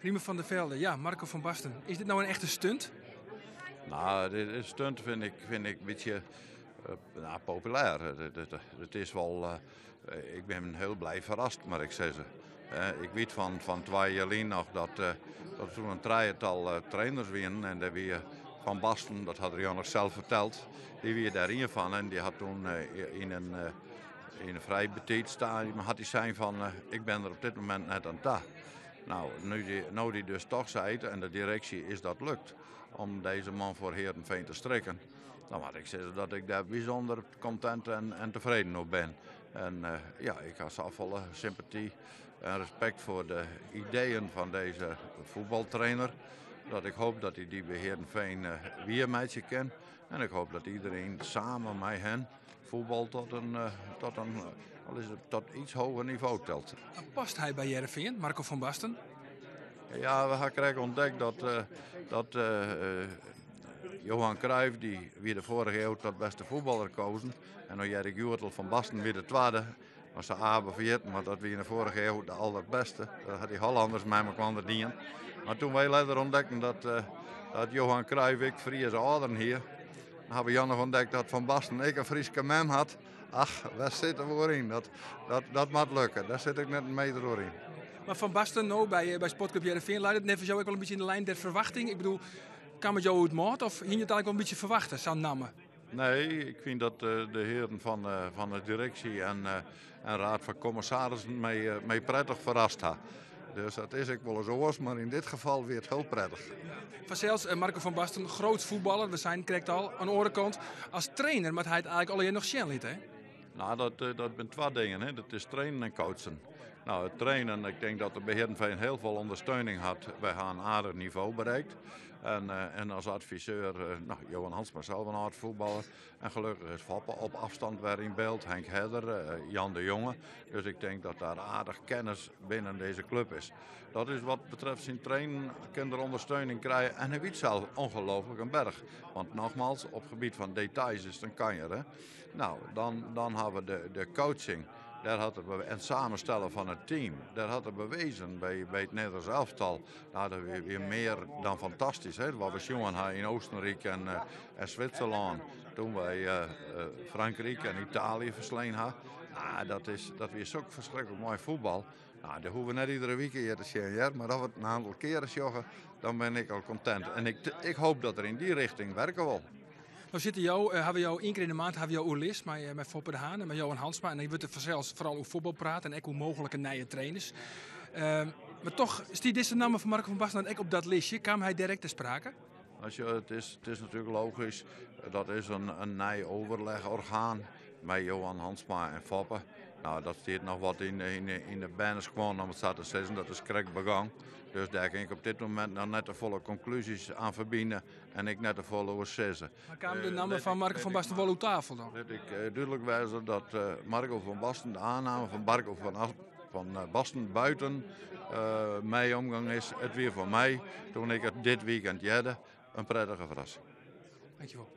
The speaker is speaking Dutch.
Riemen van der Velde, ja, Marco van Basten. Is dit nou een echte stunt? Nou, dit stunt vind ik een beetje populair. Het is wel, ik ben heel blij verrast, maar ik zeg ze. Ik weet van 2 jaar geleden nog dat toen een drietal trainers waren en daar weer Van Basten, dat had Jan nog zelf verteld, die weer daarin van en die had toen in een vrij betijd stadium had hij zijn van ik ben er op dit moment net aan ta. Nou, nu die dus toch zei en de directie is dat lukt om deze man voor Heerenveen te strikken, dan moet ik zeggen dat ik daar bijzonder content en tevreden op ben. En ja, ik heb zelf volle sympathie en respect voor de ideeën van deze voetbaltrainer. Dat ik hoop dat hij die bij Heerenveen weer met je kent. En ik hoop dat iedereen samen met hen voetbal tot iets hoger niveau telt. Past hij bij Heerenveen, Marco van Basten? Ja, we hebben ontdekt dat Johan Cruijff, die weer de vorige eeuw tot beste voetballer kozen. En dan Erik Joertel van Basten weer de tweede. Was de Abe vergeten, maar dat weer in de vorige eeuw de allerbeste. Dat had die Hollanders met elkaar verdienen. Maar toen wij later ontdekten dat Johan Cruijff ik Friese ouderen hier, dan hebben Jan nog ontdekt dat Van Basten ik een Frieske mem had. Ach, daar zitten we voor in. Dat moet lukken. Daar zit ik net een meter door in. Maar Van Basten nou, bij Sportclub Heerenveen leidt het net voor jou ook wel een beetje in de lijn der verwachting. Ik bedoel, kan met jou het maat of ging je het eigenlijk wel een beetje verwachten, San Namme? Nee, ik vind dat de heren van de directie en raad van commissarissen mij prettig verrast hebben. Dus dat is ik wel eens oors, maar in dit geval weer het heel prettig. Vanzelfs, Marco van Basten, groot voetballer, we zijn correct al. Aan de andere kant, als trainer moet hij het eigenlijk alleen nog zien liet, hè? Nou, dat zijn 2 dingen. Hè. Dat is trainen en coachen. Nou, het trainen, ik denk dat de bij Heerenveen heel veel ondersteuning had. Wij gaan een aardig niveau bereikt. En als adviseur, Johan Hansma zelf een hard voetballer. En gelukkig is Foppe op afstand weer in beeld. Henk Hedder, Jan de Jonge. Dus ik denk dat daar aardig kennis binnen deze club is. Dat is wat betreft zijn trainen, kinderondersteuning krijgen. En hij weet zelf ongelooflijk een berg. Want nogmaals, op gebied van details is het een kanjer. Hè? Nou, dan hebben we de coaching. Daar had het en het samenstellen van het team. Daar had het bewezen bij het Nederlands elftal. Daar hadden we weer meer dan fantastisch. Hè? Wat we jongen in Oostenrijk en Zwitserland. Toen wij Frankrijk en Italië versleen hadden. Dat weer zo verschrikkelijk mooi voetbal. Nou, dat hoeven we net iedere week hier te zien. Ja? Maar als we het een aantal keren joggen, dan ben ik al content. En ik hoop dat er in die richting werken wil. Nou hebben we jou 1 keer in de maand hebben we jou Oerlis, met Foppe de Haan en met Johan Hansma. En dan wordt er vanzelfs vooral over voetbal praten en ook hoe mogelijke nieuwe trainers. Maar toch, stiet deze naam van Marco van Basten dan ook op dat lijstje? Kwam hij direct te sprake? Het is natuurlijk logisch. Dat is een nieuw overlegorgaan met Johan Hansma en Foppe. Nou, dat staat nog wat in de banners gewoon om het zo te zeggen. Dat is correct begaan. Dus daar kan ik op dit moment nog net de volle conclusies aan verbinden en ik net de volle oorzetten. Maar kwamen de namen van Marco van Basten wel op tafel dan? Laat ik duidelijk wijzen dat Marco van Basten, de aanname van Marco van Basten buiten mij omgang is. Het weer voor mij, toen ik het dit weekend jedde, een prettige verrassing. Dankjewel.